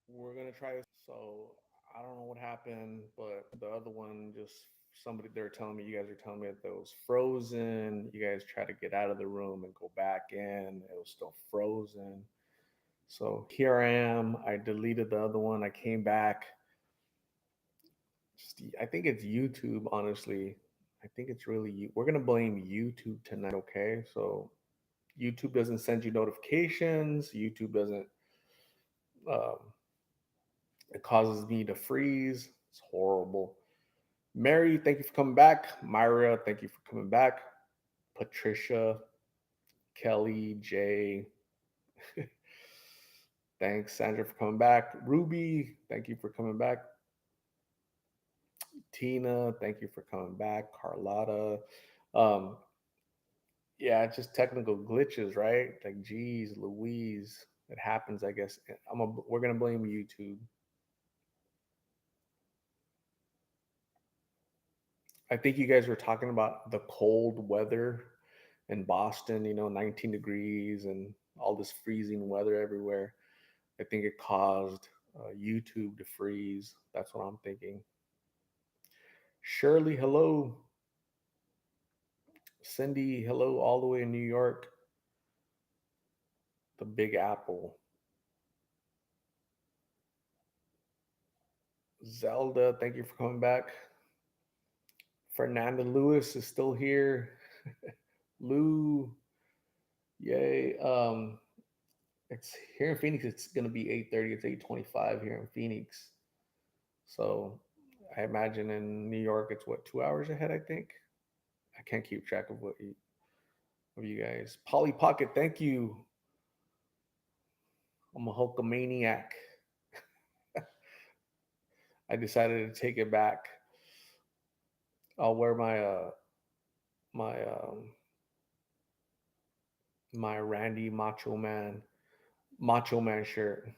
We're gonna try this. So I don't know what happened, but the other one just somebody they're telling me you guys are telling me that it was frozen. You guys try to get out of the room and go back in. It was still frozen. So here I am. I deleted the other one. I came back. Just, I think it's YouTube, honestly. I think it's really you. We're gonna blame YouTube tonight, okay? So YouTube doesn't send you notifications. YouTube doesn't. Um, it causes me to freeze. It's horrible. Mary, thank you for coming back. Myra, thank you for coming back. Patricia, Kelly, Jay, thanks. Sandra for coming back. Ruby, thank you for coming back. Tina, thank you for coming back. Carlotta, um, yeah, it's just technical glitches, right? Like, geez, Louise, it happens. I guess we're gonna blame YouTube. I think you guys were talking about the cold weather in Boston. 19 degrees and all this freezing weather everywhere. I think it caused YouTube to freeze. That's what I'm thinking. Shirley, hello. Cindy, hello, all the way in New York. The Big Apple. Zelda, thank you for coming back. Fernanda Lewis is still here. Lou, yay. It's here in Phoenix. It's gonna be 8:30. It's 8:25 here in Phoenix. So I imagine in New York it's what 2 hours ahead. I think I can't keep track of you guys. Polly Pocket, thank you. I'm a Hulkamaniac. I decided to take it back. I'll wear my Randy Macho Man shirt.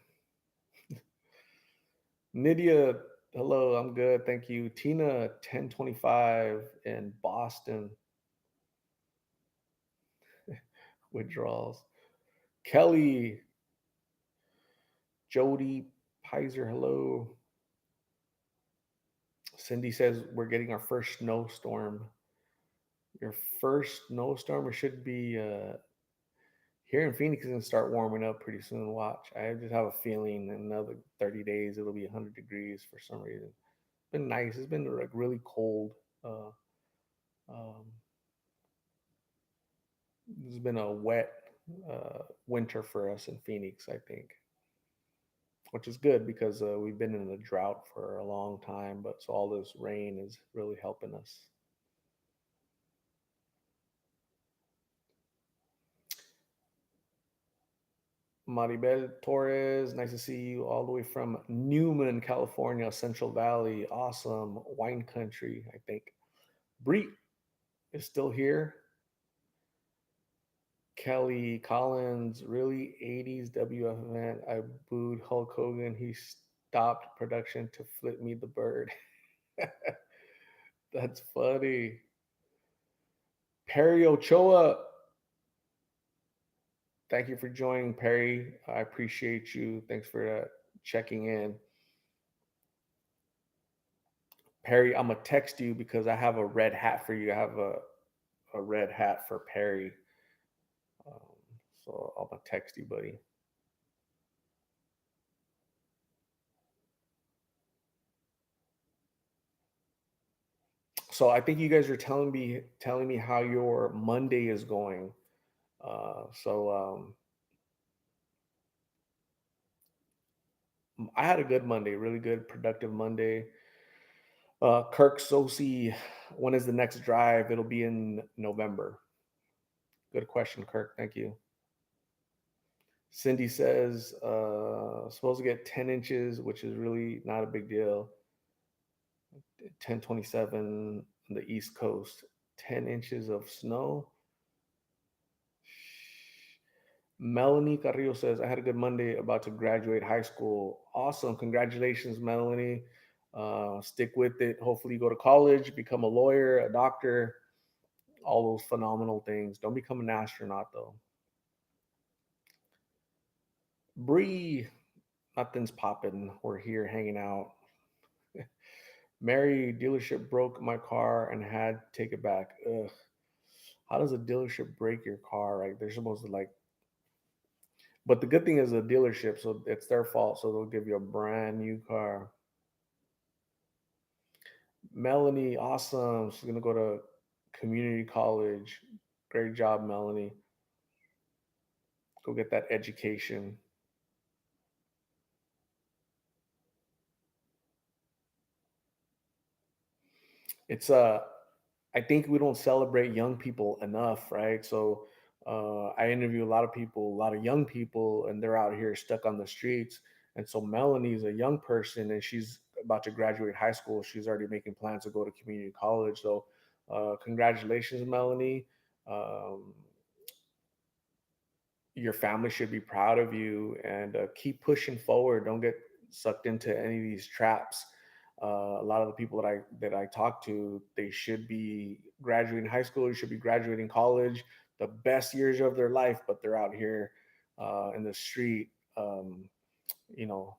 Nydia, hello, I'm good, thank you. Tina, 1025 in Boston. Withdrawals. Kelly, Jody, Pizer, hello. Cindy says we're getting our first snowstorm. Your first snowstorm, it should be here in Phoenix is gonna start warming up pretty soon. Watch. I just have a feeling in another 30 days it'll be 100 degrees for some reason. It's been nice. It's been like really cold. Uh, um, it's been a wet winter for us in Phoenix, I think, which is good because we've been in a drought for a long time. But so all this rain is really helping us. Maribel Torres, nice to see you all the way from Newman, California, Central Valley. Awesome wine country, I think. Bree is still here. Kelly Collins, really 80s WF event. I booed Hulk Hogan. He stopped production to flip me the bird. That's funny. Perry Ochoa, thank you for joining, Perry. I appreciate you. Thanks for checking in. Perry, I'm gonna text you because I have a red hat for you. I have a red hat for Perry. Um, so I'm gonna text you, buddy. So I think you guys are telling me how your Monday is going. So I had a good Monday, really good, productive Monday. Kirk Sosi, when is the next drive? It'll be in November. Good question, Kirk. Thank you. Cindy says supposed to get 10 inches, which is really not a big deal. 1027 on the East Coast. 10 inches of snow. Melanie Carrillo says, I had a good Monday about to graduate high school. Awesome. Congratulations, Melanie. Stick with it. Hopefully, you go to college, become a lawyer, a doctor, all those phenomenal things. Don't become an astronaut, though. Bree, Nothing's popping. We're here hanging out. Mary, dealership broke my car and had to take it back. Ugh. How does a dealership break your car? Right? They're supposed to like, but the good thing is a dealership, so it's their fault. So they'll give you a brand new car. Melanie, awesome. She's gonna go to community college. Great job, Melanie. Go get that education. It's I think we don't celebrate young people enough, right? So I interview a lot of people, a lot of young people, and they're out here stuck on the streets. And so Melanie is a young person, and she's about to graduate high school. She's already making plans to go to community college. So congratulations, Melanie. Um, your family should be proud of you, and keep pushing forward. Don't get sucked into any of these traps. A lot of the people that I talk to, they should be graduating high school, they should be graduating college, the best years of their life, but they're out here in the street, you know,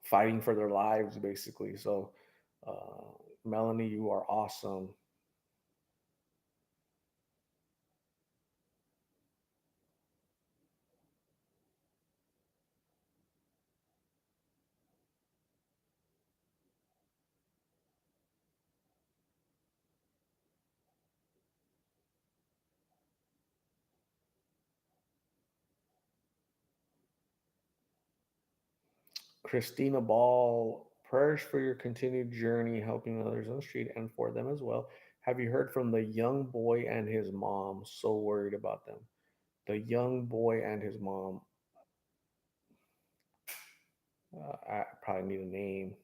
fighting for their lives basically. So, Melanie, you are awesome. Christina Ball, prayers for your continued journey helping others on the street and for them as well. Have you heard from the young boy and his mom? So worried about them. The young boy and his mom. I probably need a name.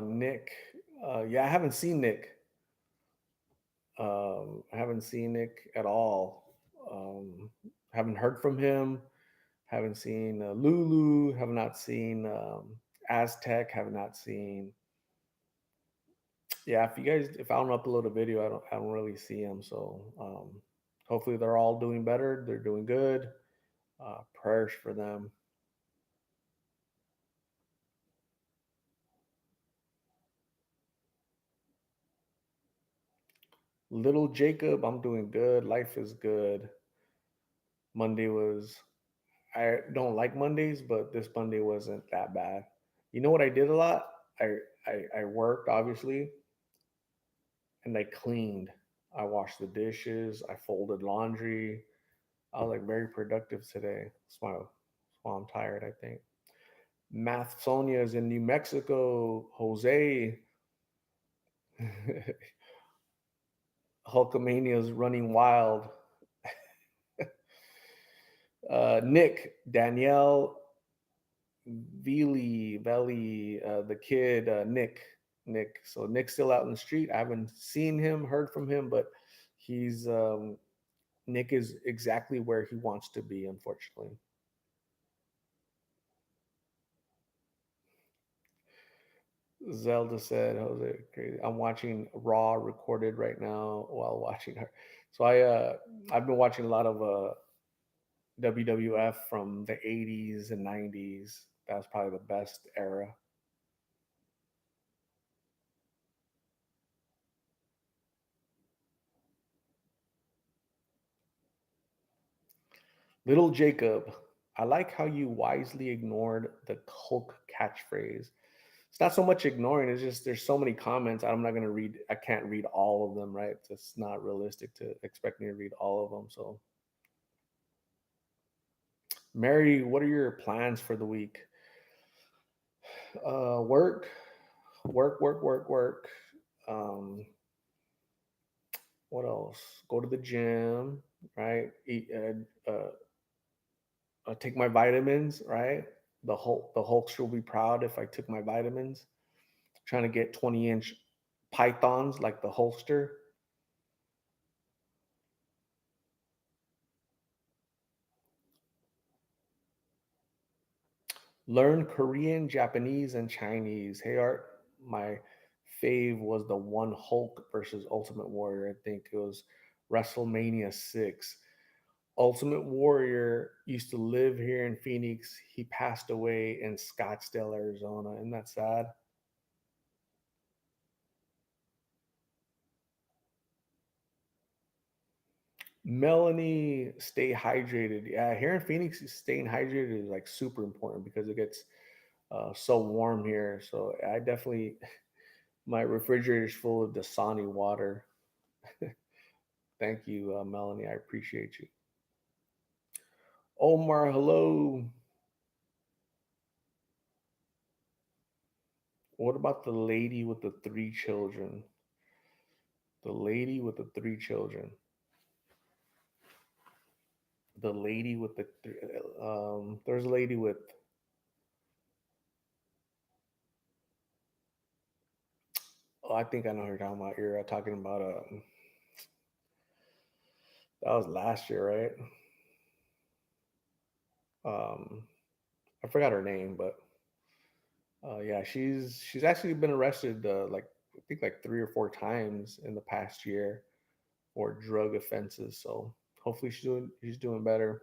Nick. Yeah, I haven't seen Nick. I haven't seen Nick at all. Haven't heard from him. Haven't seen Lulu. Have not seen Aztec. Have not seen. Yeah, if you guys, if I don't upload a video, I don't really see them. So hopefully they're all doing better. They're doing good. Prayers for them. Little Jacob, I'm doing good. Life is good. Monday was. I don't like Mondays, but this Monday wasn't that bad. You know what I did a lot? I worked obviously, and I cleaned. I washed the dishes. I folded laundry. I was like very productive today. That's why I'm tired, I think. Math Sonia is in New Mexico. Jose, Hulkamania is running wild. Nick, Danielle, Veli, the kid, Nick. So Nick's still out in the street. I haven't seen him, heard from him, but he's Nick is exactly where he wants to be. Unfortunately, Zelda said, "Jose, crazy. I'm watching Raw recorded right now while watching her." So I've been watching a lot of WWF from the 80s and 90s. That's probably the best era. Little Jacob, I like how you wisely ignored the Hulk catchphrase. It's not so much ignoring, it's just there's so many comments. I'm not going to read, I can't read all of them, right? It's just not realistic to expect me to read all of them. So, Mary, what are your plans for the week? Work, work. Um, what else? Go to the gym, right? Take my vitamins, right? The Hulkster will be proud if I took my vitamins. Trying to get 20-inch pythons like the holster. Learn Korean, Japanese, and Chinese. Hey Art, my fave was the one Hulk versus Ultimate Warrior. I think it was WrestleMania 6. Ultimate Warrior used to live here in Phoenix. He passed away in Scottsdale, Arizona. Isn't that sad? Melanie, stay hydrated. Yeah, here in Phoenix, staying hydrated is like super important because it gets so warm here. So I definitely, my refrigerator is full of Dasani water. Thank you, Melanie. I appreciate you. Omar, hello. What about the lady with the three children? The lady with the three children. The lady with the there's a lady with. Oh, I think I know who you're talking about. You're talking about that was last year, right? Um, I forgot her name, but yeah, she's actually been arrested like I think like 3 or 4 times in the past year for drug offenses. So hopefully she's doing better.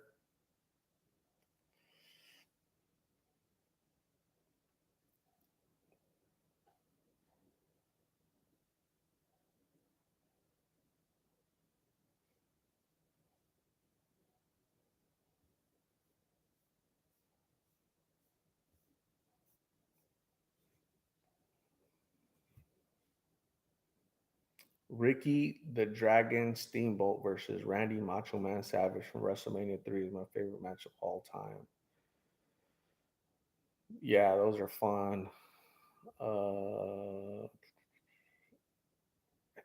Ricky the Dragon Steamboat versus Randy Macho Man Savage from WrestleMania 3 is my favorite match of all time. Yeah, those are fun. I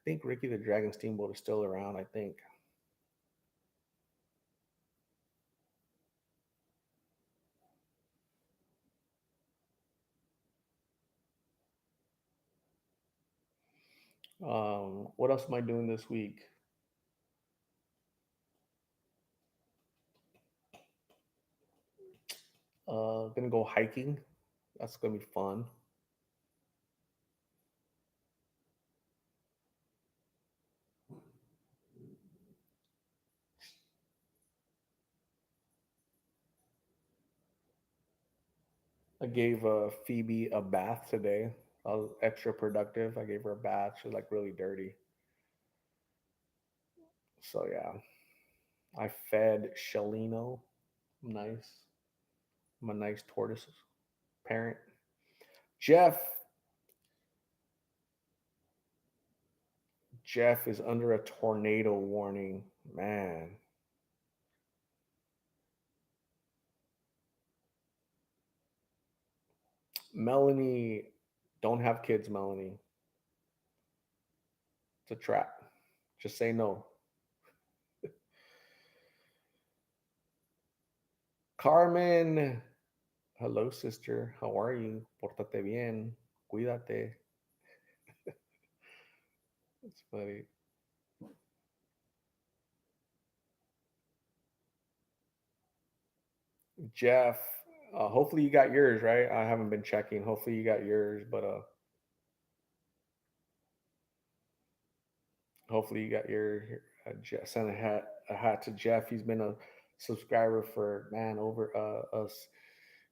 think Ricky the Dragon Steamboat is still around. I think. What else am I doing this week? Gonna go hiking. That's gonna be fun. I gave Phoebe a bath today. I was extra productive. I gave her a bath. She was like really dirty. So yeah, I fed Shalino. Nice. I'm a nice tortoise parent. Jeff. Jeff is under a tornado warning. Man, Melanie, don't have kids, Melanie. It's a trap. Just say no. Carmen, hello, sister. How are you? Portate bien. Cuídate. It's funny. Jeff, hopefully you got yours, right? I haven't been checking. Hopefully you got yours, but hopefully you got your Jeff, send a hat to Jeff. He's been a subscriber for man over us.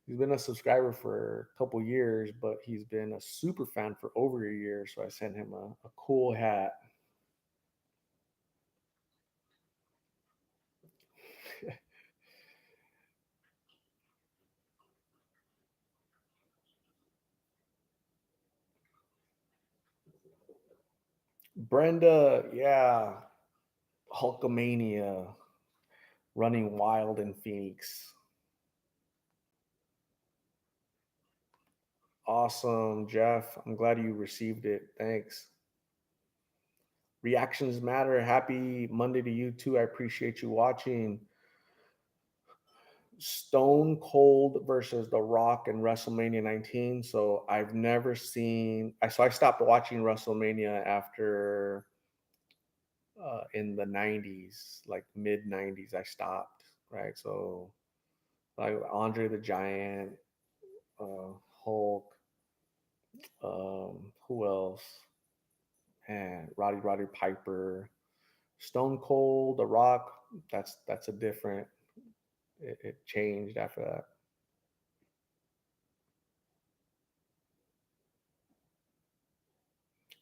He's been a subscriber for a couple years, but he's been a super fan for over a year. So I sent him a cool hat. Brenda, yeah, Hulkamania, running wild in Phoenix. Awesome, Jeff. I'm glad you received it. Thanks. Reactions matter. Happy Monday to you too. I appreciate you watching. Stone Cold versus The Rock in WrestleMania 19. So I've never seen. So I stopped watching WrestleMania after in the 90s, like mid 90s. I stopped. Right. So like Andre the Giant. Hulk. Who else? And Roddy Piper, Stone Cold, The Rock. That's a different. It changed after that.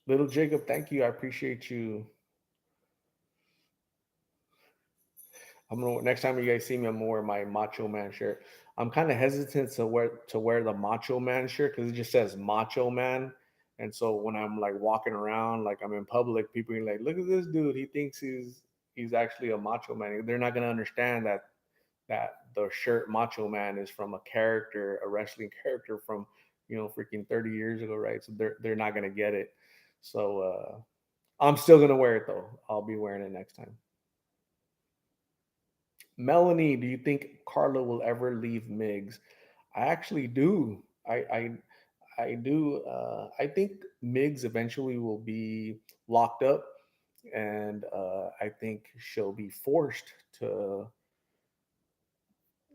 Little Jacob, thank you. I appreciate you. I'm gonna next time you guys see me, I'm gonna wear my Macho Man shirt. I'm kind of hesitant to wear the Macho Man shirt because it just says Macho Man, and so when I'm like walking around, like I'm in public, people are like, "Look at this dude. He thinks he's actually a Macho Man." They're not gonna understand that the shirt Macho Man is from a character, a wrestling character from freaking 30 years ago, right? So they're not gonna get it. So I'm still gonna wear it though. I'll be wearing it next time. Melanie, do you think Carla will ever leave Migs? I actually do. I do. I think Migs eventually will be locked up, and I think she'll be forced to.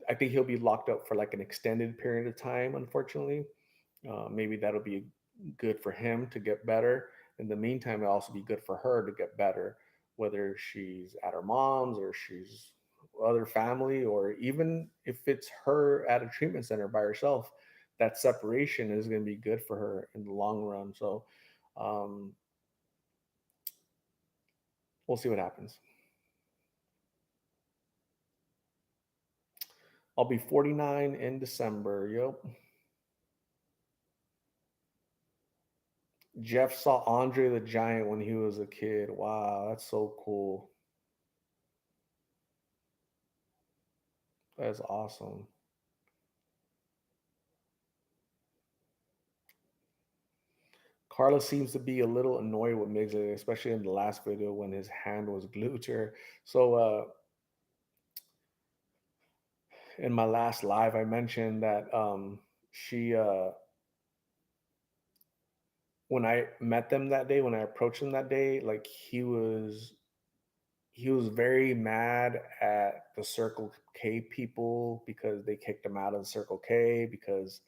I think he'll be locked up for like an extended period of time. Unfortunately, maybe that'll be good for him to get better. In the meantime, it'll also be good for her to get better, whether she's at her mom's or she's other family, or even if it's her at a treatment center by herself. That separation is going to be good for her in the long run. So um, we'll see what happens. I'll be 49 in December. Yep. Jeff saw Andre the Giant when he was a kid. Wow, that's so cool. That's awesome. Carla seems to be a little annoyed with Migs, especially in the last video when his hand was glued to her. So in my last live, I mentioned that she when I met them that day, when I approached him that day, like he was very mad at the Circle K people because they kicked him out of the Circle K because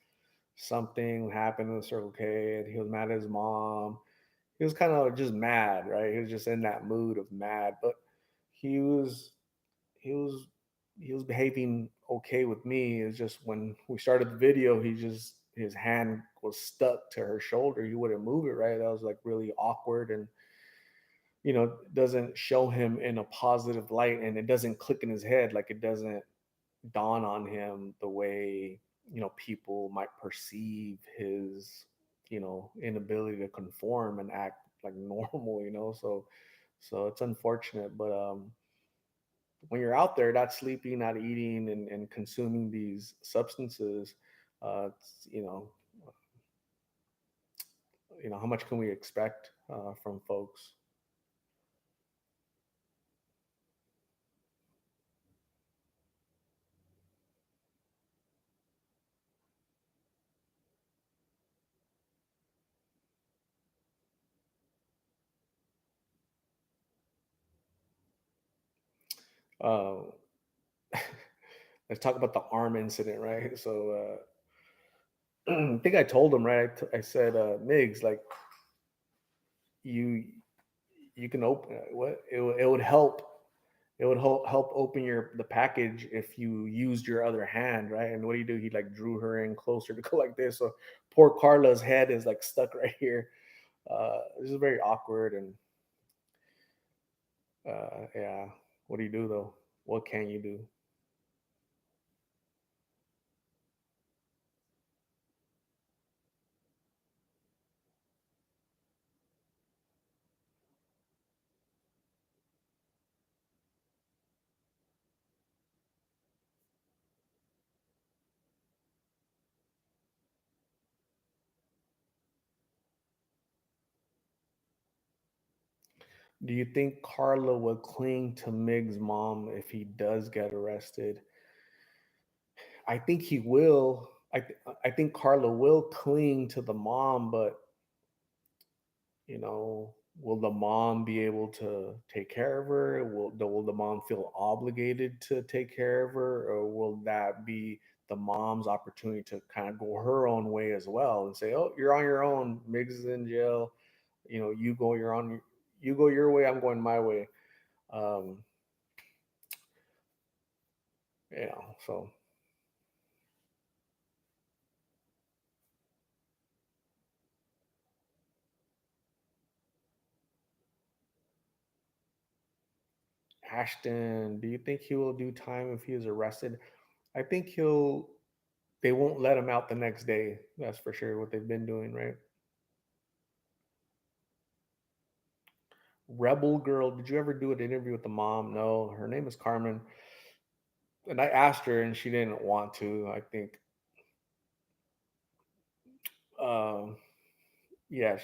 something happened in the Circle K, and he was mad at his mom. He was kind of just mad, right? He was just in that mood of mad, but he was he was he was behaving okay with me. It's just when we started the video, his hand was stuck to her shoulder. He wouldn't move it, right? That was like really awkward, and doesn't show him in a positive light, and it doesn't click in his head, like it doesn't dawn on him the way people might perceive his inability to conform and act like normal. So it's unfortunate, but when you're out there not sleeping, not eating, and consuming these substances, it's, how much can we expect from folks? uh, let's talk about the arm incident, right? So I think I told him, right? I said, Migs, like you you can open what it would help. It would help open the package if you used your other hand, right? And what do you do? He like drew her in closer to go like this. So poor Carla's head is like stuck right here. This is very awkward, and yeah. What do you do though? What can you do? Do you think Carla will cling to Mig's mom if he does get arrested? I think he will. I think Carla will cling to the mom, but will the mom be able to take care of her? Will the mom feel obligated to take care of her, or will that be the mom's opportunity to kind of go her own way as well and say, "Oh, you're on your own. Miggs is in jail. You know, you go your way. I'm going my way." Um, so Ashton, do you think he will do time if he is arrested? I think he'll. They won't let him out the next day. That's for sure. What they've been doing, right? Rebel Girl, did you ever do an interview with the mom? No, her name is Carmen. And I asked her, and she didn't want to. I think, um, yeah,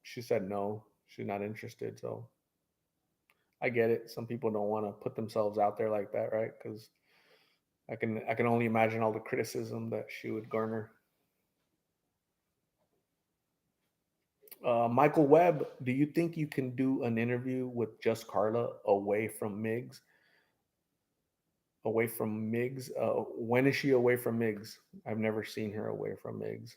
she said no. She's not interested. So I get it. Some people don't want to put themselves out there like that, right? Because I can only imagine all the criticism that she would garner. Michael Webb, do you think you can do an interview with just Carla away from Miggs? Away from Miggs? When is she away from Miggs? I've never seen her away from Miggs.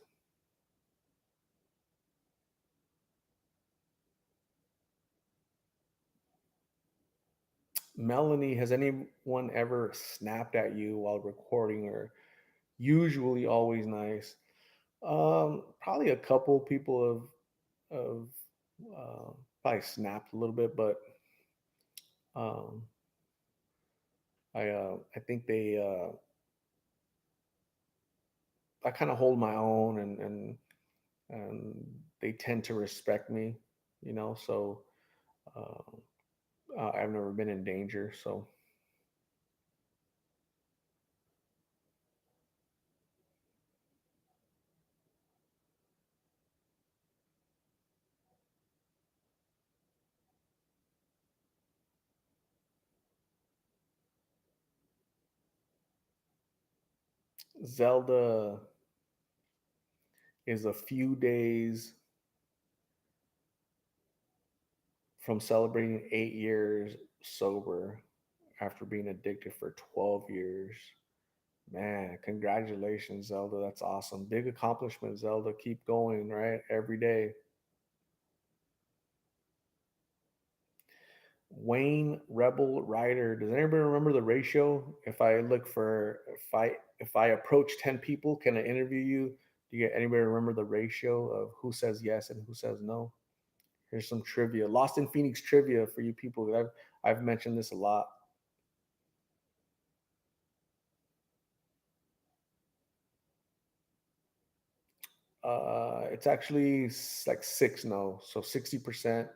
Melanie, has anyone ever snapped at you while recording or usually always nice? Probably a couple people have probably snapped a little bit, but um, I think I kind of hold my own and they tend to respect me, you know. So uh, I've never been in danger. So Zelda is a few days from celebrating 8 years sober after being addicted for 12 years. Man, congratulations, Zelda. That's awesome. Big accomplishment, Zelda. Keep going, right? Every day. Wayne Rebel Rider. Does anybody remember the ratio? If I approach 10 people, can I interview you? Do you anybody remember the ratio of who says yes and who says no? Here's some trivia. Lost in Phoenix trivia for you people. I've mentioned this a lot. It's actually like six no. So 60%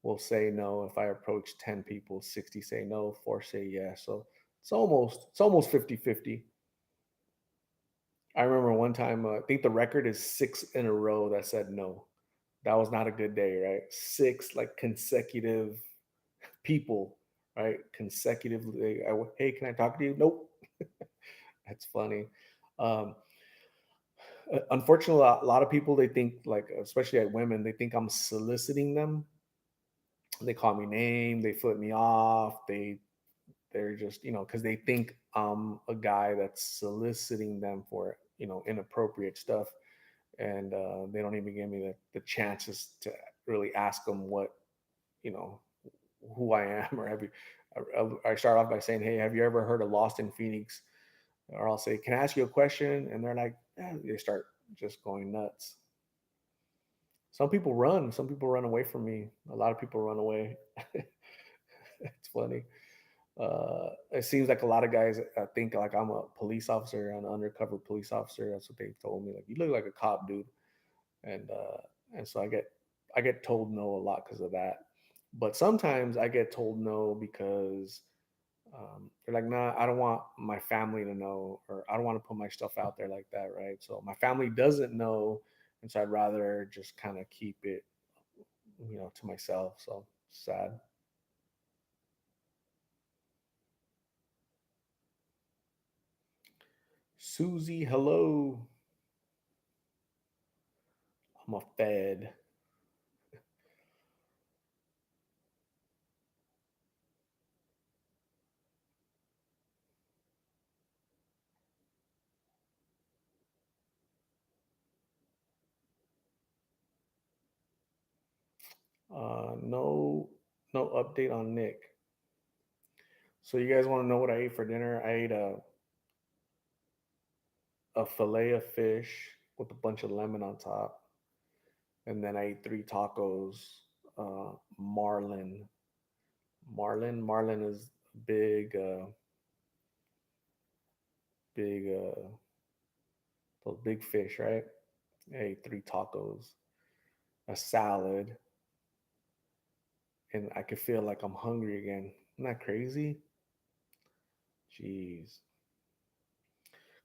will say no if I approach 10 people, 60 say no, four say yes. So it's almost 50-50. I remember one time, I think the record is six in a row that said no. That was not a good day, right? Six like consecutive people, right? Consecutively. Hey, can I talk to you? Nope. That's funny. Um, Unfortunately, a lot of people they think like, especially at women, they think I'm soliciting them. They call me name, they flip me off, they're just because they think I'm a guy that's soliciting them for inappropriate stuff, and they don't even give me the chances to really ask them what you know who I am or have you. I start off by saying, "Hey, have you ever heard of Lost in Phoenix?" Or I'll say, "Can I ask you a question?" And they're like, they start just going nuts. Some people run. Some people run away from me. A lot of people run away. It's funny. It seems like a lot of guys think like I'm a police officer, an undercover police officer. That's what they told me. Like you look like a cop, dude. And so I get told no a lot because of that. But sometimes I get told no because they're like, nah, I don't want my family to know, or I don't want to put my stuff out there like that, right? So my family doesn't know, and so I'd rather just kind of keep it, to myself. So sad. Susie, hello. I'm a fed. No, no update on Nick. So you guys want to know what I ate for dinner? I ate a fillet of fish with a bunch of lemon on top, and then I ate three tacos. Marlin, Marlin is big, big, those big fish, right? I ate three tacos, a salad, and I could feel like I'm hungry again. Isn't that crazy? Jeez.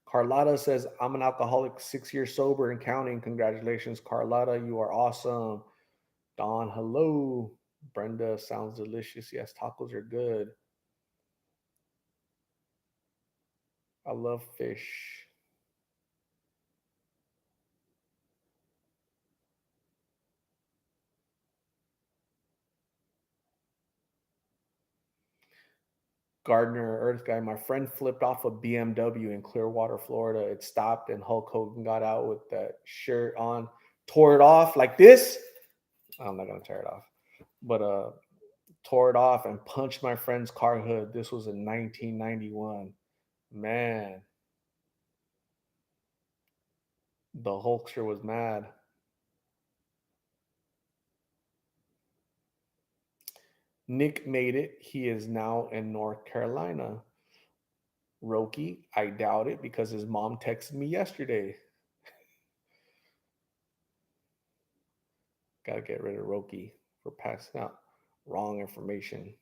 Carlotta says, I'm an alcoholic, 6 years sober and counting. Congratulations, Carlotta. You are awesome. Dawn, hello. Brenda, sounds delicious. Yes, tacos are good. I love fish. Gardner, Earth Guy, my friend flipped off a BMW in Clearwater, Florida. It stopped and Hulk Hogan got out with that shirt on, tore it off like this. I'm not going to tear it off, but tore it off and punched my friend's car hood. This was in 1991. Man, the Hulkster was mad. Nick made it. He is now in North Carolina. Roki, I doubt it because his mom texted me yesterday. Got to get rid of Roki for passing out wrong information.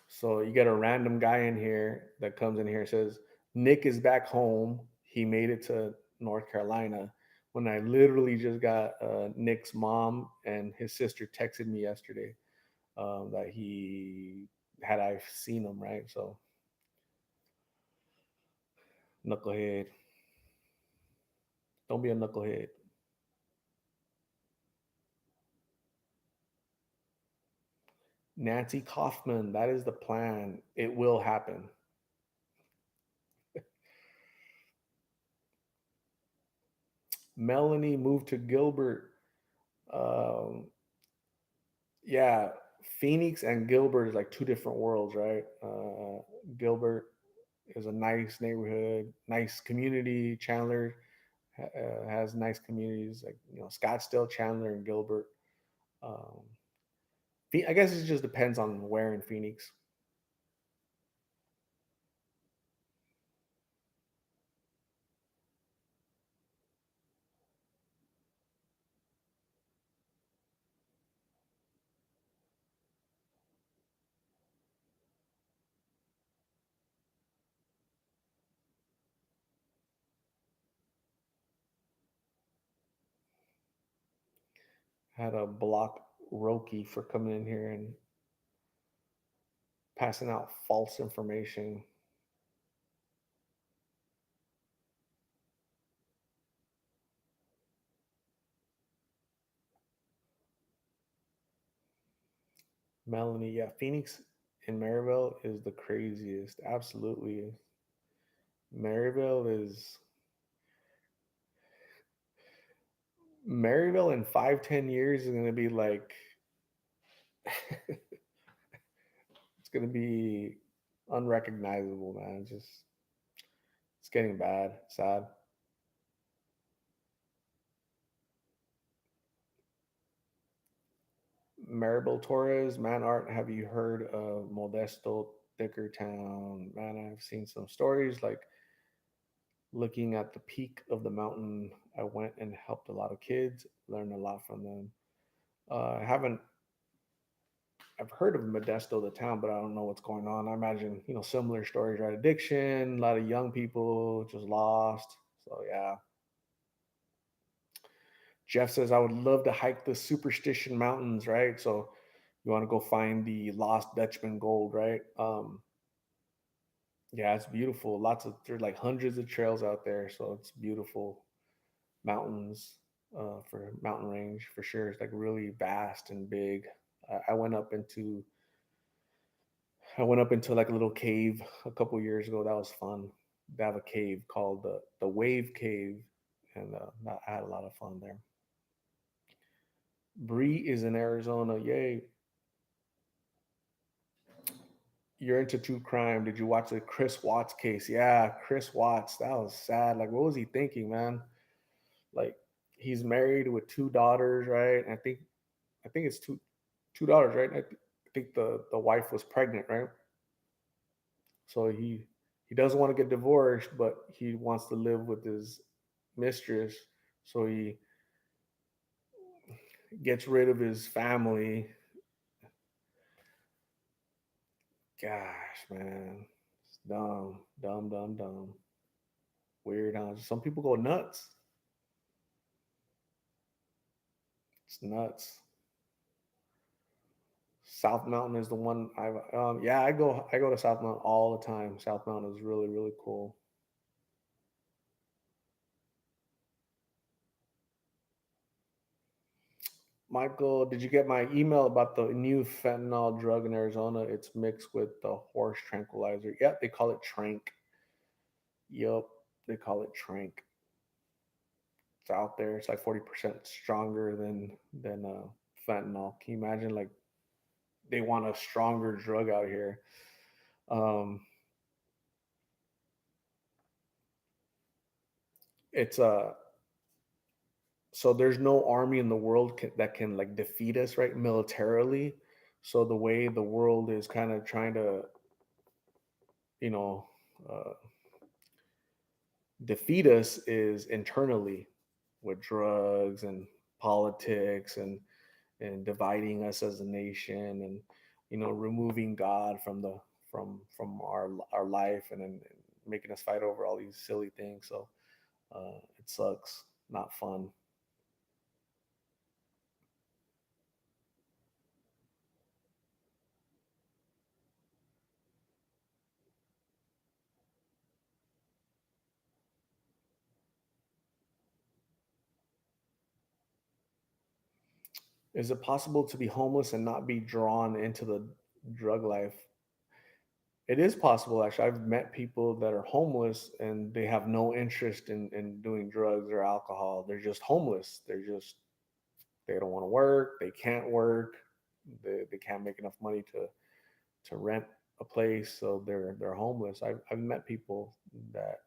So you got a random guy in here that comes in here and says, Nick is back home. He made it to North Carolina. When I literally just got Nick's mom and his sister texted me yesterday that he had I seen him, right? So knucklehead. Don't be a knucklehead. Nancy Kaufman, that is the plan. It will happen. Melanie moved to Gilbert. Um, yeah, Phoenix and Gilbert is like two different worlds, right? Gilbert is a nice neighborhood, nice community. Chandler has nice communities like Scottsdale, Chandler, and Gilbert. Um, I guess it just depends on where in Phoenix. Had a block Roki for coming in here and passing out false information. Melanie, yeah, Phoenix and Maryville is the craziest. Absolutely. Maryville is Maryville in 5, 10 years is gonna be like it's gonna be unrecognizable, man. Just it's getting bad, sad. Maribel Torres, man art, have you heard of Modesto Dickertown? Man, I've seen some stories like looking at the peak of the mountain. I went and helped a lot of kids, learned a lot from them. I haven't I've heard of Modesto, the town, but I don't know what's going on. I imagine, similar stories, right? Addiction, a lot of young people just lost. So yeah. Jeff says I would love to hike the Superstition Mountains, right? So you want to go find the lost Dutchman gold, right? Yeah, it's beautiful. There's like hundreds of trails out there, so it's beautiful mountains for mountain range for sure. It's like really vast and big. I went up into like a little cave a couple years ago. That was fun. They have a cave called the Wave Cave. and I had a lot of fun there. Bree is in Arizona. Yay! You're into true crime. Did you watch the Chris Watts case? Yeah, Chris Watts. That was sad. Like, what was he thinking, man? Like, he's married with two daughters, right? And I think it's two daughters, right? I think the wife was pregnant, right? So he doesn't want to get divorced, but he wants to live with his mistress. So he gets rid of his family. Gosh, man, it's dumb, dumb, dumb, dumb. Weird, huh? Some people go nuts. It's nuts. South Mountain is the one I've. Yeah, I go to South Mountain all the time. South Mountain is really really cool. Michael, did you get my email about the new fentanyl drug in Arizona? It's mixed with the horse tranquilizer. Yep, they call it Trank. Yep, they call it Trank. It's out there. It's like 40% stronger than fentanyl. Can you imagine? Like they want a stronger drug out here. Um, it's so there's no army in the world that can like defeat us, right, militarily. So the way the world is kind of trying to, you know, uh, defeat us is internally with drugs and politics and dividing us as a nation and removing God from the from our life and making us fight over all these silly things. So it sucks, not fun. Is it possible to be homeless and not be drawn into the drug life? It is possible, actually. I've met people that are homeless and they have no interest in doing drugs or alcohol. They're just homeless. They don't want to work. They can't work. They can't make enough money to rent a place, so they're homeless. I've met people that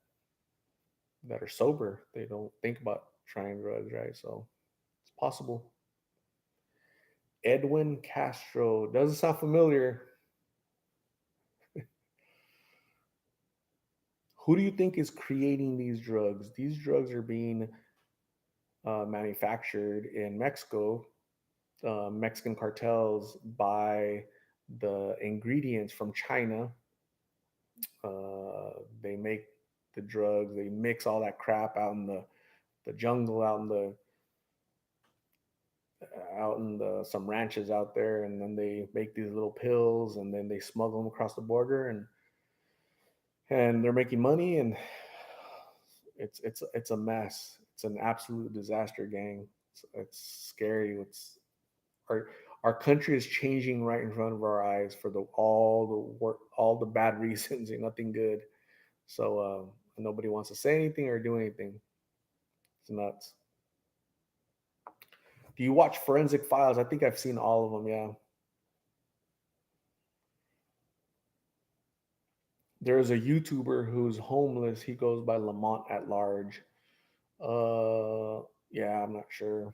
are sober. They don't think about trying drugs, right? So it's possible. Edwin Castro doesn't sound familiar. Who do you think is creating these drugs? These drugs are being manufactured in Mexico. Mexican cartels buy the ingredients from China. They make the drugs. They mix all that crap out in the jungle, out in the some ranches out there, and then they make these little pills, and then they smuggle them across the border, and they're making money, and it's a mess. It's an absolute disaster, gang. It's scary. It's our our country is changing right in front of our eyes for the all the work, all the bad reasons, and nothing good. So nobody wants to say anything or do anything. It's nuts. Do you watch Forensic Files? I think I've seen all of them. Yeah, there's a YouTuber who's homeless. He goes by Lamont at Large. Uh, yeah, I'm not sure.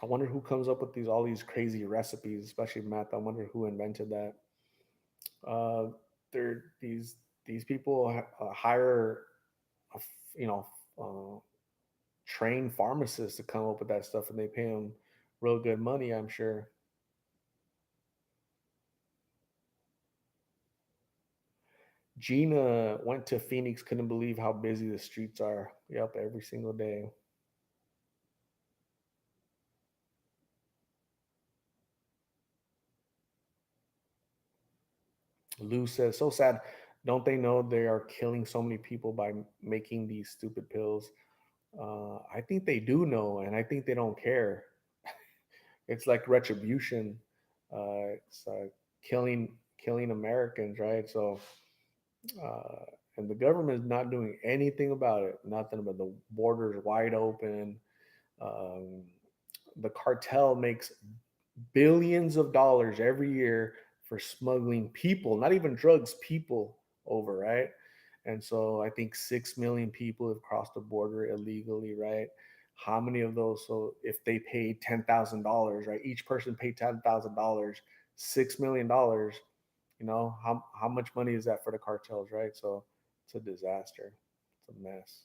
I wonder who comes up with these all these crazy recipes, especially meth. I wonder who invented that. Uh, they're these people hire, a you know, uh, trained pharmacists to come up with that stuff, and they pay them real good money. I'm sure. Gina went to Phoenix, couldn't believe how busy the streets are. Yep, every single day. Lou says, so sad. Don't they know they are killing so many people by making these stupid pills? I think they do know, and I think they don't care. It's like retribution. It's killing Americans, right? So, uh, and the government is not doing anything about it. Nothing, but the borders wide open. Um, the cartel makes billions of dollars every year for smuggling people, not even drugs, people over, right? And so I think 6 million people have crossed the border illegally, right? How many of those? So if they paid $10,000, right? Each person paid $10,000, $6 million. How much money is that for the cartels, right? So it's a disaster. It's a mess.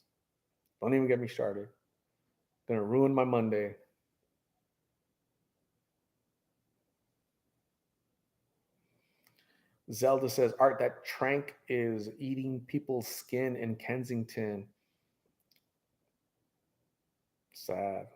Don't even get me started. Gonna ruin my Monday. Zelda says, Art, that Trank is eating people's skin in Kensington. Sad.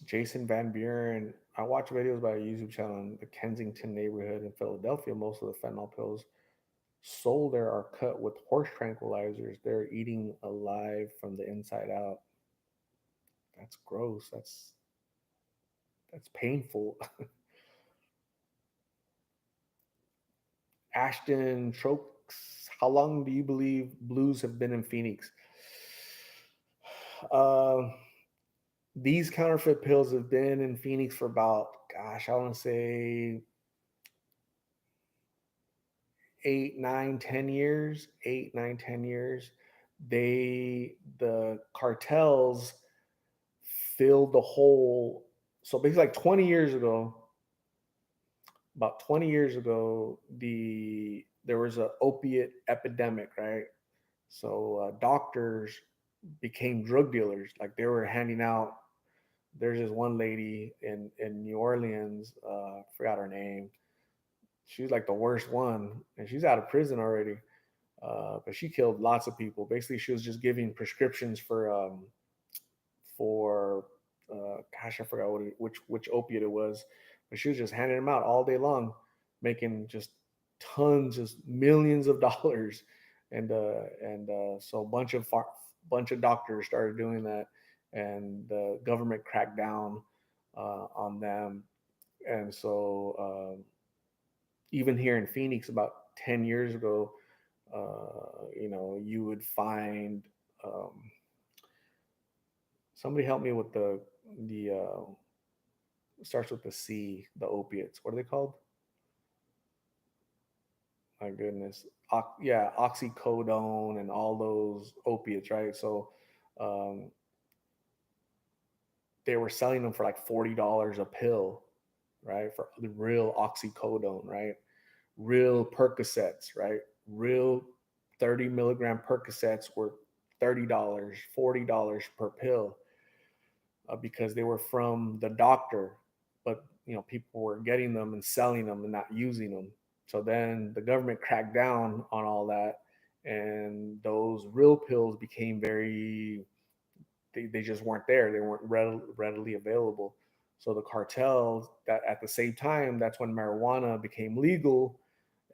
Jason Van Buren. I watch videos by a YouTube channel in the Kensington neighborhood in Philadelphia. Most of the fentanyl pills sold there are cut with horse tranquilizers. They're eating alive from the inside out. That's gross. That's painful. Ashton Trokes, how long do you believe blues have been in Phoenix? Um, these counterfeit pills have been in Phoenix for about, gosh, I want to say 8, 9, 10 years. 8, 9, 10 years. The cartels filled the hole. So basically, like 20 years ago, about 20 years ago, there was an opiate epidemic, right? So doctors became drug dealers. Like they were handing out. There's this one lady in New Orleans. Forgot her name. She's like the worst one, and she's out of prison already. But she killed lots of people. Basically, she was just giving prescriptions for gosh, I forgot which opiate it was, but she was just handing them out all day long, making just tons, just millions of dollars, and so a bunch of doctors started doing that, and the government cracked down on them, and so even here in Phoenix, about 10 years ago, you would find um, somebody help me with the starts with the C, the opiates. What are they called? My goodness. Yeah, oxycodone and all those opiates, right? So um, they were selling them for like $40 a pill, right? For the real oxycodone, right? Real Percocets, right? Real 30 milligram Percocets were $30, $40 per pill because they were from the doctor, but people were getting them and selling them and not using them. So then the government cracked down on all that, and those real pills became very they just weren't there. They weren't readily available. So the cartels that at the same time, that's when marijuana became legal,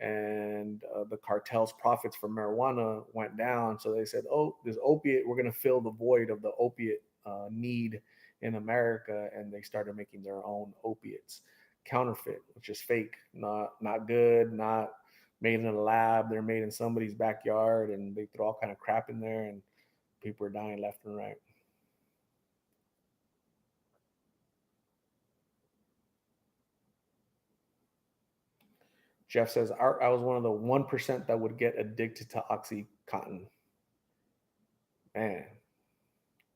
and the cartel's profits from marijuana went down. So they said, "Oh, this opiate, we're going to fill the void of the opiate need in America," and they started making their own opiates, counterfeit, which is fake, not good, not made in a lab. They're made in somebody's backyard, and they throw all kind of crap in there, and people are dying left and right. Jeff says, I was one of the 1% that would get addicted to Oxycontin. Man,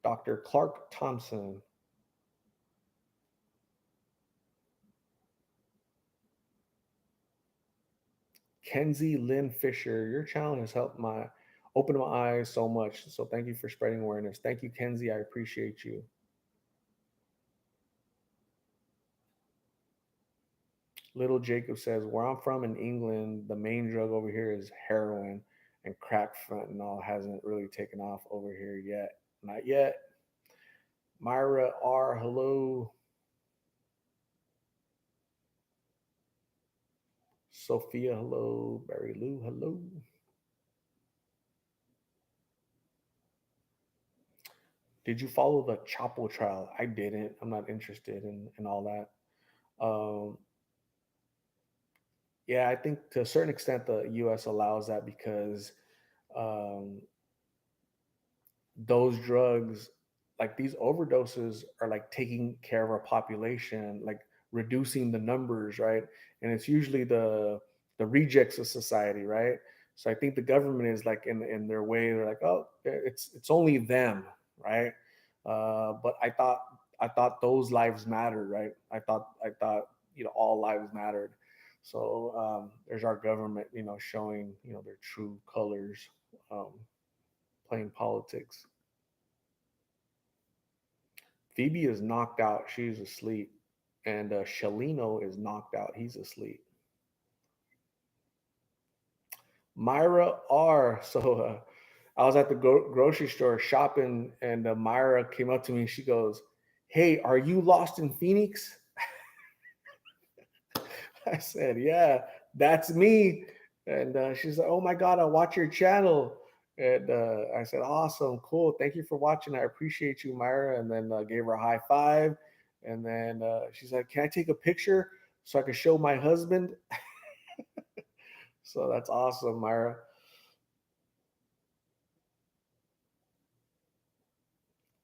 Dr. Clark Thompson. Kenzie Lynn Fisher, your channel has helped my. opened my eyes so much. So thank you for spreading awareness. Thank you, Kenzie. I appreciate you. Little Jacob says, where I'm from in England, the main drug over here is heroin, and crack fentanyl hasn't really taken off over here yet. Not yet. Myra R, hello. Sophia, hello. Barry Lou, hello. Did you follow the Chapo trial? I didn't. I'm not interested in all that. Um, yeah, I think to a certain extent the U.S. allows that because um, those drugs, like these overdoses, are like taking care of our population, like reducing the numbers, right? And it's usually the rejects of society, right? So I think the government is like in their way, they're like, oh, it's only them, right? But I thought those lives mattered, right? I thought all lives mattered. So there's our government, showing their true colors, um, playing politics. Phoebe is knocked out. She's asleep. And Shalino is knocked out. He's asleep. Myra R. So I was at the grocery store shopping, and Myra came up to me and she goes, "Hey, are you lost in Phoenix?" I said, "Yeah, that's me." And she's like, "Oh my God, I watch your channel." And I said, "Awesome, cool. Thank you for watching. I appreciate you, Myra." And then gave her a high five. And then she's like, "Can I take a picture so I can show my husband?" So that's awesome, Myra.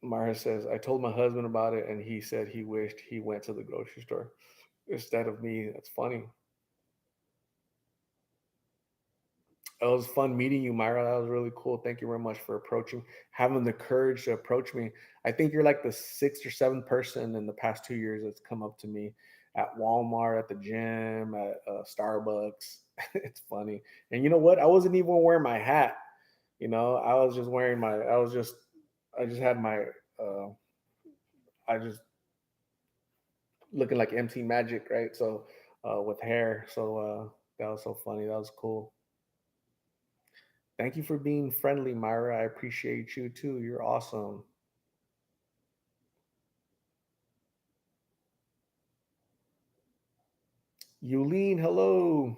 Myra says, "I told my husband about it, and he said he wished he went to the grocery store instead of me." That's funny. It was fun meeting you, Myra. That was really cool. Thank you very much for having the courage to approach me. I think you're like the sixth or seventh person in the past 2 years that's come up to me at Walmart, at the gym, at Starbucks. It's funny. And you know what? I wasn't even wearing my hat. I was just wearing I just had my, uh, I just looking like MC Magic, right? So, with hair. So, that was so funny. That was cool. Thank you for being friendly, Myra. I appreciate you too. You're awesome. Yulene, hello.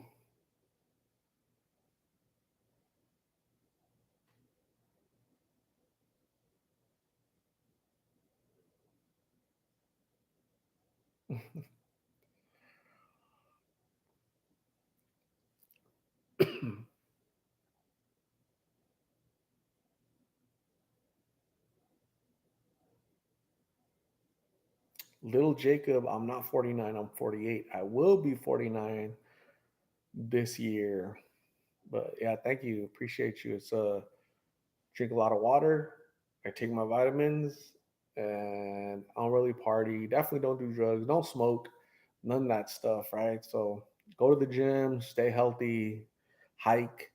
Little Jacob, I'm not 49, I'm 48. I will be 49 this year. But yeah, thank you. Appreciate you. It's drink a lot of water. I take my vitamins, and I don't really party. Definitely don't do drugs. Don't smoke. None of that stuff, right? So go to the gym, stay healthy, hike,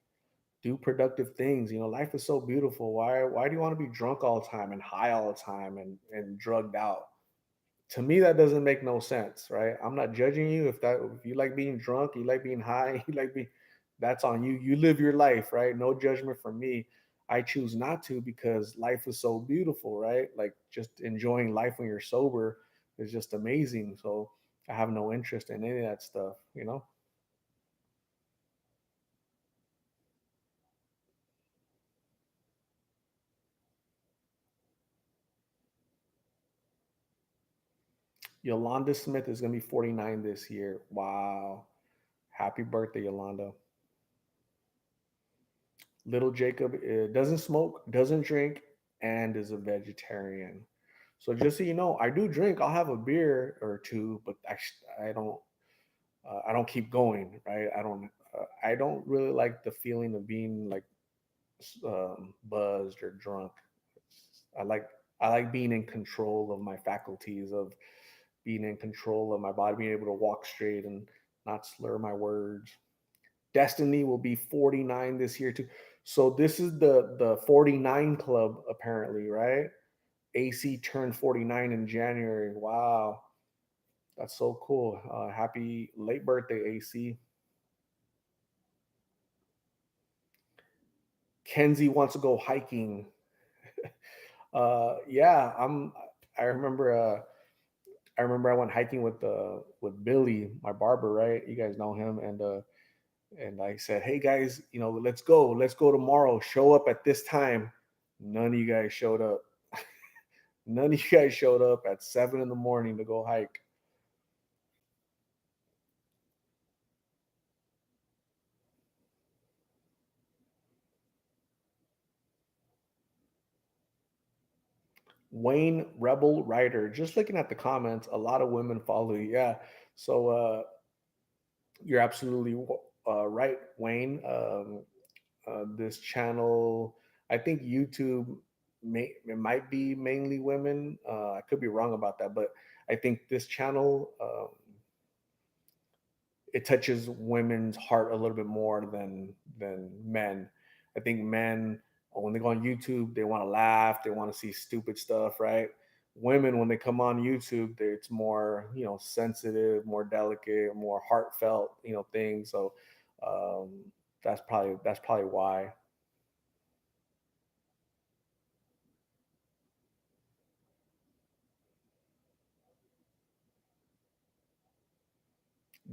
do productive things. Life is so beautiful. Why do you want to be drunk all the time and high all the time and drugged out? To me, that doesn't make no sense, right? I'm not judging you. If you like being drunk, you like being high, you like being, that's on you. You live your life, right? No judgment from me. I choose not to because life is so beautiful, right? Like just enjoying life when you're sober is just amazing. So I have no interest in any of that stuff. Yolanda Smith is gonna be 49 this year. Wow. Happy birthday, Yolanda. Little Jacob doesn't smoke, doesn't drink, and is a vegetarian. So just so you know, I do drink. I'll have a beer or two, but I don't. I don't keep going. Right? I don't. I don't really like the feeling of being like buzzed or drunk. I like. I like being in control of my faculties, of being in control of my body, being able to walk straight and not slur my words. Destiny will be 49 this year too. So this is the 49 club apparently, right? AC turned 49 in January. Wow, that's so cool. Happy late birthday, AC. Kenzie wants to go hiking. Yeah, I remember. I remember I went hiking with Billy, my barber, right? You guys know him, and I said, "Hey guys, let's go tomorrow. Show up at this time." None of you guys showed up. None of you guys showed up at 7 in the morning to go hike. Wayne Rebel Writer. Just looking at the comments, a lot of women follow you. Yeah, so you're absolutely right, Wayne. This channel, I think YouTube it might be mainly women. I could be wrong about that, but I think this channel it touches women's heart a little bit more than men. I think men when they go on YouTube, they want to laugh, they want to see stupid stuff, right? Women when they come on YouTube, it's more sensitive, more delicate, more heartfelt, things. So um, that's probably why.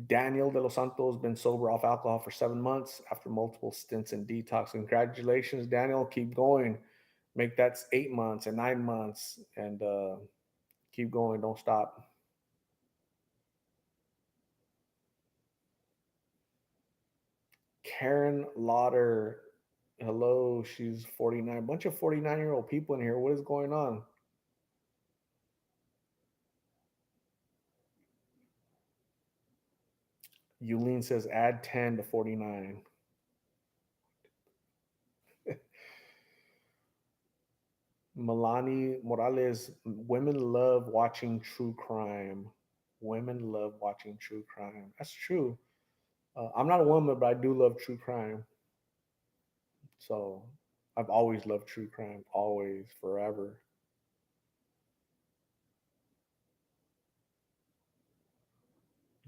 Daniel de los Santos been sober off alcohol for 7 months after multiple stints in detox. Congratulations, Daniel. Keep going. Make that 8 months and 9 months, and keep going. Don't stop. Karen Lauder. Hello, she's 49. Bunch of 49-year-old people in here. What is going on? Yulene says add 10 to 49. Milani Morales, women love watching true crime. Women love watching true crime. That's true. I'm not a woman, but I do love true crime. So I've always loved true crime, always, forever.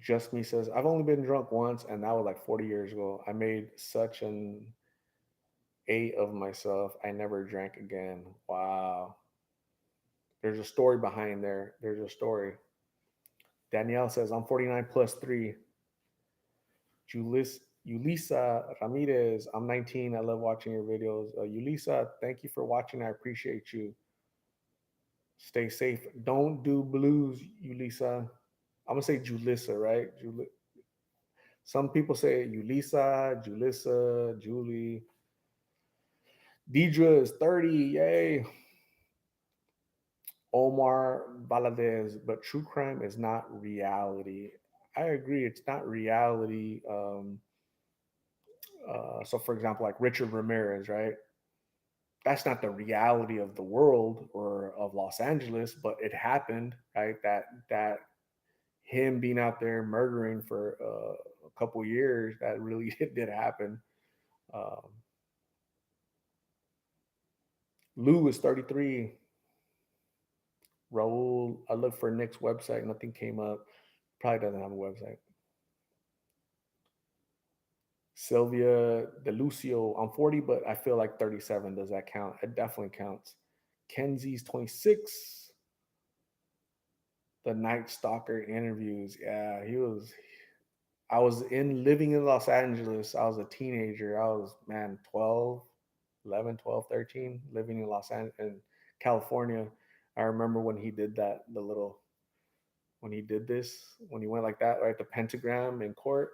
Just Me says, I've only been drunk once, and that was like 40 years ago. I made such an A of myself. I never drank again. Wow. There's a story behind there. There's a story. Danielle says, I'm 49 plus three. Julissa Ramirez, I'm 19. I love watching your videos. Julissa, thank you for watching. I appreciate you. Stay safe. Don't do blues, Julissa. I'm gonna say Julissa, right? Some people say Julissa, Julissa, Julie. Deidre is 30. Yay. Omar Valadez, but true crime is not reality. I agree, it's not reality. So, for example, like Richard Ramirez, right? That's not the reality of the world or of Los Angeles, but it happened, right? That him being out there murdering for a couple years, that really did happen. Um, Lou is 33. Raul, I looked for Nick's website, nothing came up. Probably doesn't have a website. Sylvia DeLucio, I'm 40, but I feel like 37. Does that count? It definitely counts. Kenzie's 26. The Night Stalker interviews. Yeah, he was. I was living in Los Angeles. I was a teenager. I was, man, 12, 11, 12, 13, living in Los Angeles, in California. I remember when he did that, when he did this, when he went like that, right? The pentagram in court.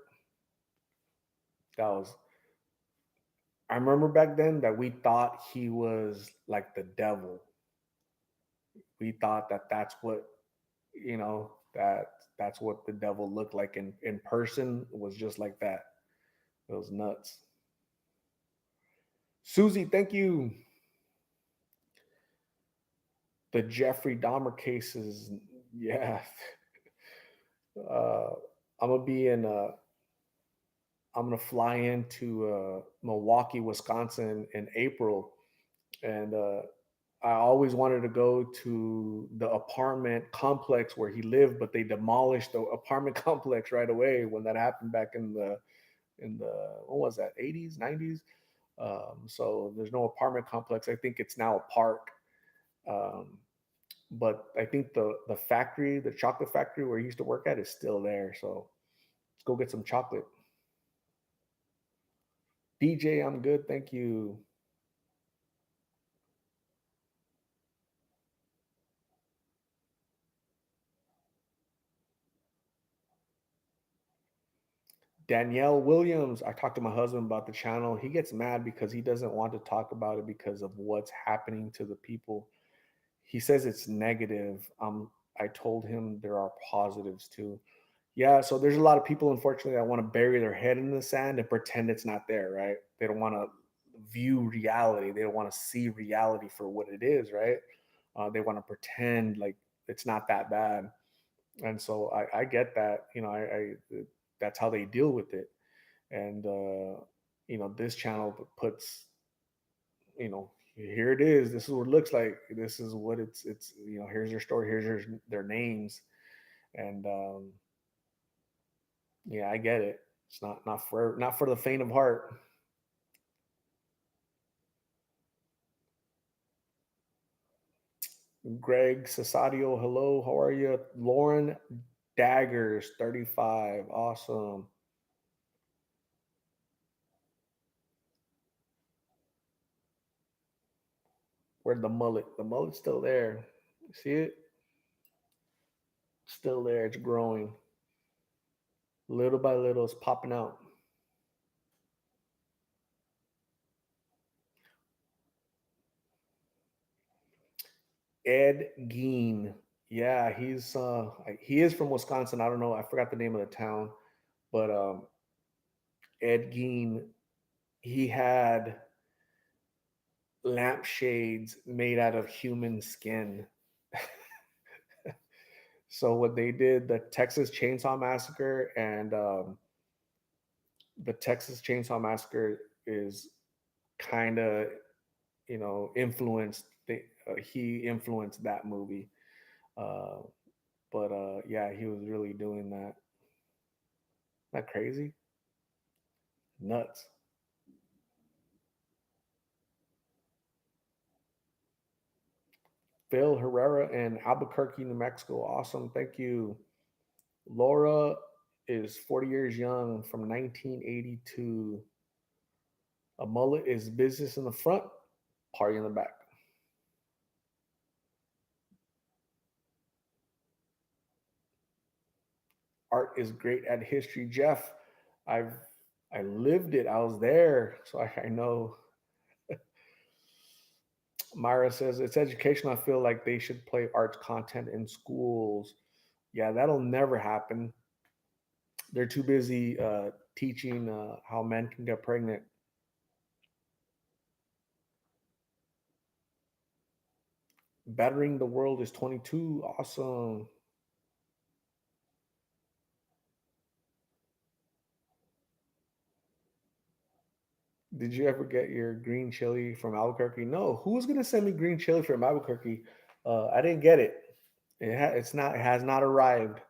That was, I remember back then that we thought he was like the devil. We thought that that's what the devil looked like in person, was just like that. It was nuts. Susie, thank you. The Jeffrey Dahmer cases, yeah. uh I'm gonna be in I'm gonna fly into Milwaukee, Wisconsin in April, and I always wanted to go to the apartment complex where he lived, but they demolished the apartment complex right away when that happened back in the what was that, 80s, 90s. So there's no apartment complex. I think it's now a park. Um, but I think the factory, the chocolate factory where he used to work at, is still there. So let's go get some chocolate. DJ, I'm good, thank you. Danielle Williams, I talked to my husband about the channel. He gets mad because he doesn't want to talk about it because of what's happening to the people. He says it's negative. I told him there are positives too. Yeah, so there's a lot of people, unfortunately, that want to bury their head in the sand and pretend it's not there, right? They don't want to view reality. They don't want to see reality for what it is, right? They want to pretend like it's not that bad. And so I get that. That's how they deal with it. And this channel puts, here it is. This is what it looks like. This is what it's. Here's their story. Here's their names. And yeah, I get it. It's not for the faint of heart. Greg Cesadio, hello, how are you? Lauren Daggers, 35, awesome. Where'd the mullet? The mullet's still there. You see it? Still there. It's growing. Little by little, it's popping out. Ed Gein. Yeah, he is from Wisconsin. I don't know. I forgot the name of the town, but Ed Gein, he had lampshades made out of human skin. So what they did, the Texas Chainsaw Massacre, and the Texas Chainsaw Massacre is kind of, influenced. He influenced that movie, uh, but yeah, he was really doing that. Not crazy, nuts. Phil Herrera in Albuquerque, New Mexico. Awesome, thank you. Laura is 40 years young from 1982. A mullet is business in the front, party in the back. Art is great at history. Jeff, I've I lived it. I was there, so I know. Myra says it's educational. I feel like they should play arts content in schools. Yeah, that'll never happen. They're too busy teaching how men can get pregnant. Bettering the world is 22. Awesome. Did you ever get your green chili from Albuquerque? No. Who's gonna send me green chili from Albuquerque? I didn't get it. It's not. It has not arrived.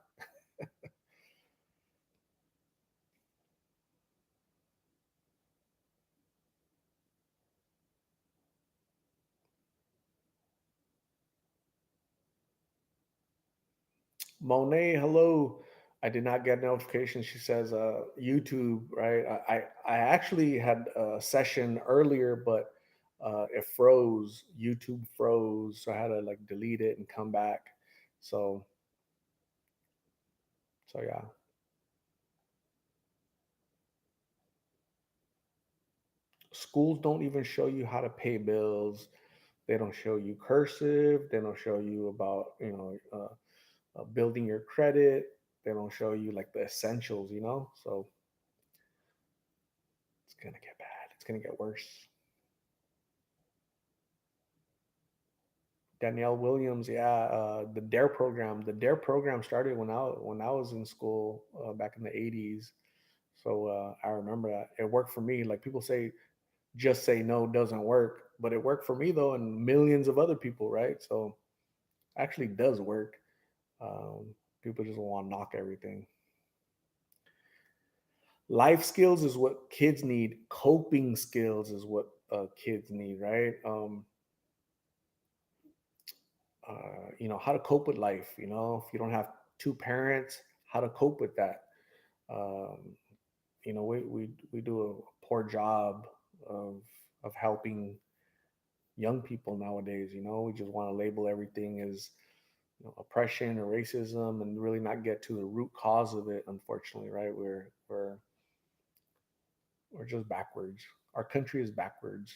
Monet, hello. I did not get a notification. She says YouTube, right? I actually had a session earlier, but it froze. YouTube froze, so I had to like delete it and come back. So yeah. Schools don't even show you how to pay bills. They don't show you cursive. They don't show you about building your credit. They don't show you like the essentials. So it's gonna get bad. It's gonna get worse. Danielle Williams, yeah, the Dare program. The Dare program started when I was in school back in the '80s. So I remember that it worked for me. Like people say, just say no doesn't work, but it worked for me though, and millions of other people, right? So actually does work. Um, People just want to knock everything. Life skills is what kids need. Coping skills is what kids need, right? How to cope with life. If you don't have two parents, how to cope with that. Um, we do a poor job of helping young people nowadays. We just want to label everything as oppression or racism and really not get to the root cause of it. Unfortunately, right? We're just backwards. Our country is backwards.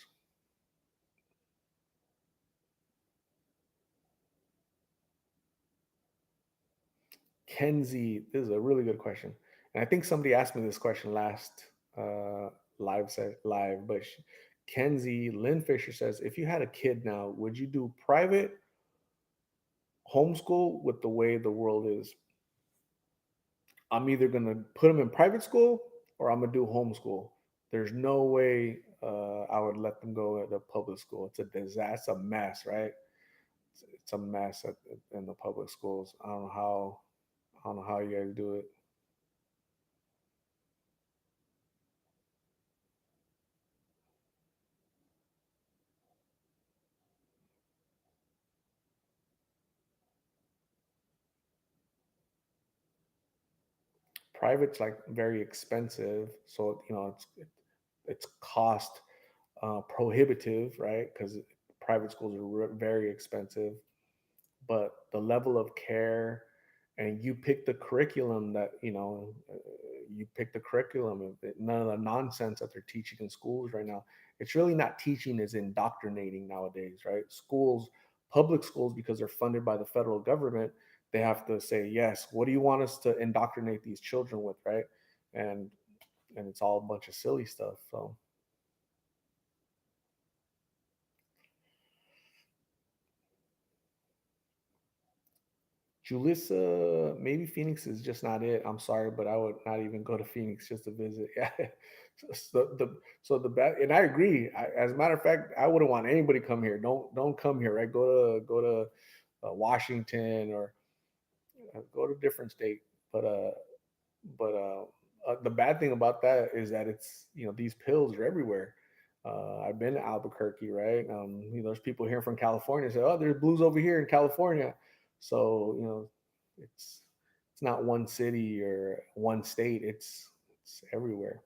Kenzie, this is a really good question, and I think somebody asked me this question last uh, live. But Kenzie Lynn Fisher says, if you had a kid now, would you do private homeschool with the way the world is? I'm either gonna put them in private school or I'm gonna do homeschool. There's no way I would let them go at the public school. It's a disaster, it's a mess, right? It's a mess in the public schools. I don't know how. I don't know how you guys do it. Private's like very expensive, so it's cost prohibitive, right? Because private schools are very expensive, but the level of care, and you pick the curriculum that you pick the curriculum. None of the nonsense that they're teaching in schools right now. It's really not teaching; is indoctrinating nowadays, right? Schools, public schools, because they're funded by the federal government, they have to say yes. What do you want us to indoctrinate these children with, right? And it's all a bunch of silly stuff. So Julissa, maybe Phoenix is just not it. I'm sorry, but I would not even go to Phoenix just to visit. Yeah. So the bad, and I agree. As a matter of fact, I wouldn't want anybody to come here. Don't come here, right? Go to Washington, or go to a different state. But the bad thing about that is that it's these pills are everywhere. I've been to Albuquerque, right? There's people here from California say, "Oh, there's blues over here in California." So it's it's not one city or one state. It's everywhere.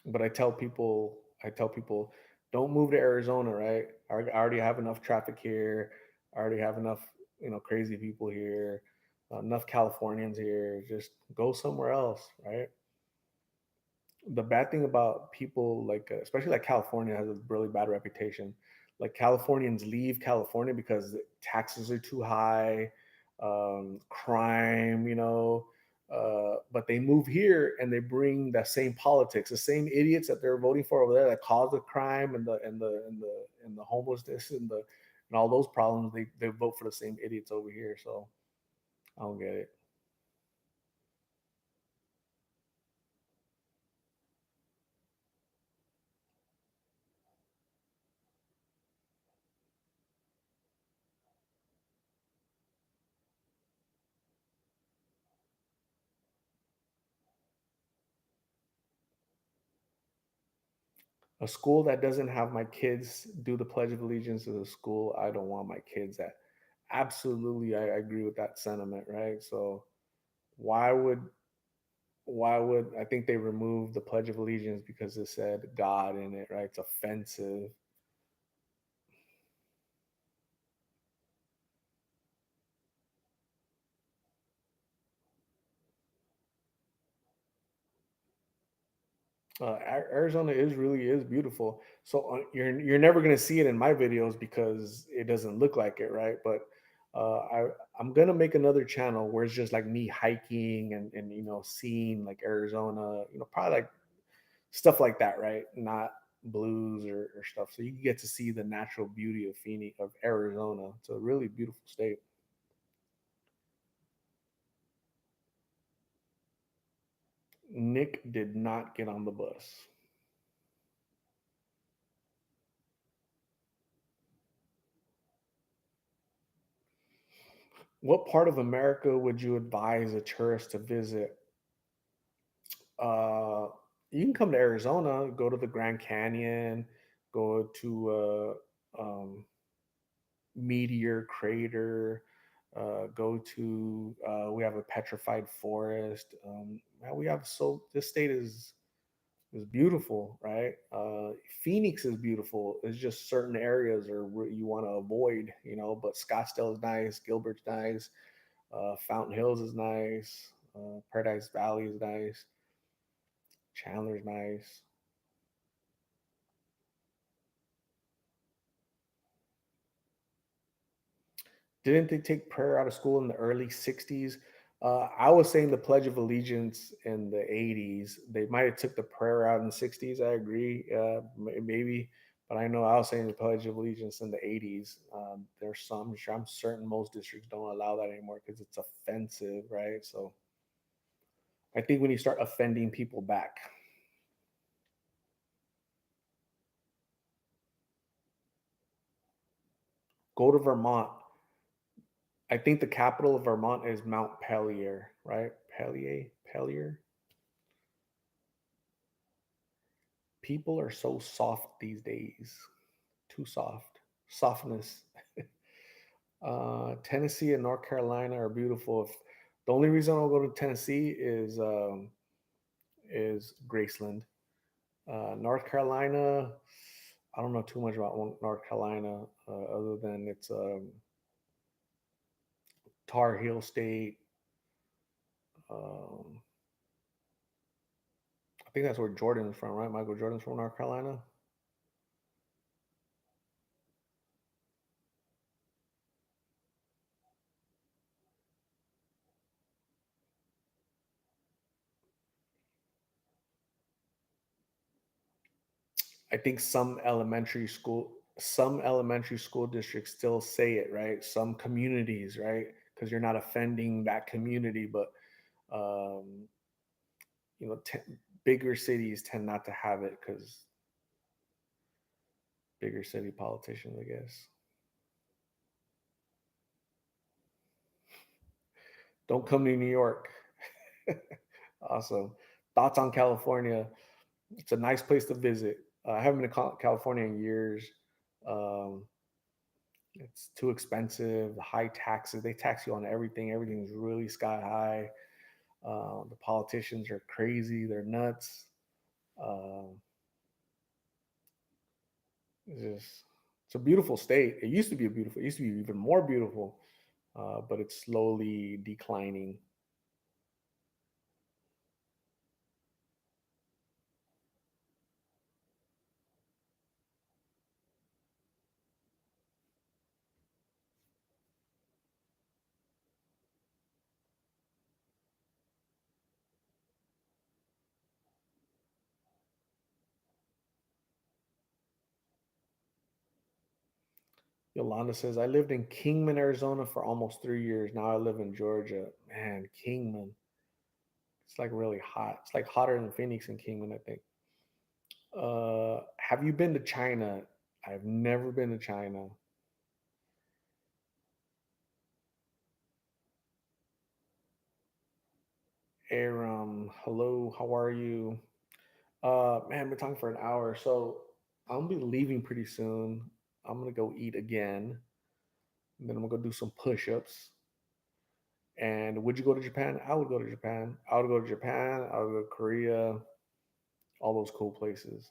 But I tell people, don't move to Arizona, right? I already have enough traffic here. I already have enough, crazy people here, enough Californians here. Just go somewhere else, right? The bad thing about people like especially like California has a really bad reputation. Like Californians leave California because taxes are too high, crime, but they move here and they bring that same politics, the same idiots that they're voting for over there that cause the crime and the homelessness and all those problems. They vote for the same idiots over here. So I don't get it. A school that doesn't have my kids do the Pledge of Allegiance is a school I don't want my kids at. Absolutely, I agree with that sentiment, right? So why would I think they removed the Pledge of Allegiance because it said God in it, right? It's offensive. Arizona is beautiful. So you're never gonna see it in my videos because it doesn't look like it, right? But I'm gonna make another channel where it's just like me hiking and seeing like Arizona, probably like stuff like that, right? Not blues or stuff. So you get to see the natural beauty of Phoenix, of Arizona. It's a really beautiful state. Nick did not get on the bus. What part of America would you advise a tourist to visit? Uh, you can come to Arizona, go to the Grand Canyon, go to Meteor Crater, go to we have a petrified forest. Man, we have so this state is beautiful, right? Phoenix is beautiful. It's just certain areas are where you want to avoid, you know. But Scottsdale is nice, Gilbert's nice, Fountain Hills is nice, Paradise Valley is nice, Chandler's nice. Didn't they take prayer out of school in the early 60s? I was saying the Pledge of Allegiance in the 80s. They might have took the prayer out in the 60s. I agree, maybe. But I know I was saying the Pledge of Allegiance in the 80s. There's some, I'm certain most districts don't allow that anymore because it's offensive, right? So I think when you start offending people back, go to Vermont. I think the capital of Vermont is Mount Pellier, right? Pellier. People are so soft these days. Too soft. Softness. Tennessee and North Carolina are beautiful. The only reason I'll go to Tennessee is Graceland. North Carolina, I don't know too much about North Carolina other than it's Tar Heel State. Um, I think that's where Jordan's from, right? Michael Jordan's from North Carolina. I think some elementary school districts still say it, right? Some communities, right? Because you're not offending that community, but um, you know, bigger cities tend not to have it because bigger city politicians, I guess. Don't come to New York. Awesome. Thoughts on California? It's a nice place to visit. I haven't been to California in years. Um, it's too expensive. The high taxes. They tax you on everything. Everything's really sky high. The politicians are crazy. They're nuts. Um, it's just it's a beautiful state. It used to be a beautiful. It used to be even more beautiful, but it's slowly declining. Yolanda says, I lived in Kingman, Arizona for almost 3 years. Now I live in Georgia. Man, Kingman. It's like really hot. It's like hotter than Phoenix and Kingman, I think. Have you been to China? I've never been to China. Aram, hello, how are you? Man, we're talking for an hour, so I'm gonna be leaving pretty soon. I'm gonna go eat again, and then I'm gonna go do some push-ups. And would you go to Japan? I would go to Japan. I would go to Japan. I would go to Korea. All those cool places.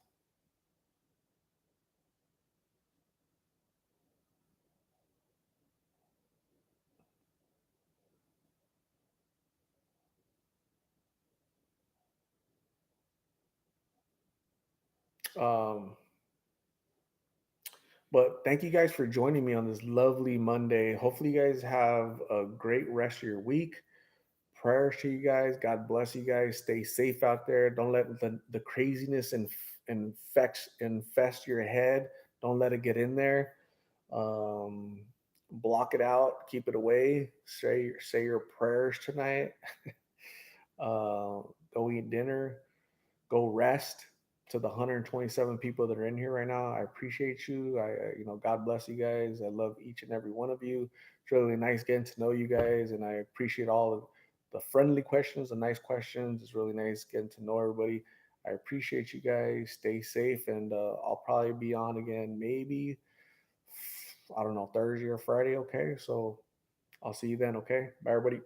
Um, but thank you guys for joining me on this lovely Monday. Hopefully, you guys have a great rest of your week. Prayers to you guys. God bless you guys. Stay safe out there. Don't let the craziness infest your head. Don't let it get in there. Um, Block it out. Keep it away. Say your prayers tonight. Go eat dinner. Go rest. To the 127 people that are in here right now, I appreciate you. God bless you guys. I love each and every one of you. It's really nice getting to know you guys, and I appreciate all of the friendly questions, the nice questions. It's really nice getting to know everybody. I appreciate you guys. Stay safe, and I'll probably be on again, maybe, I don't know, Thursday or Friday. Okay, so I'll see you then. Okay, bye, everybody.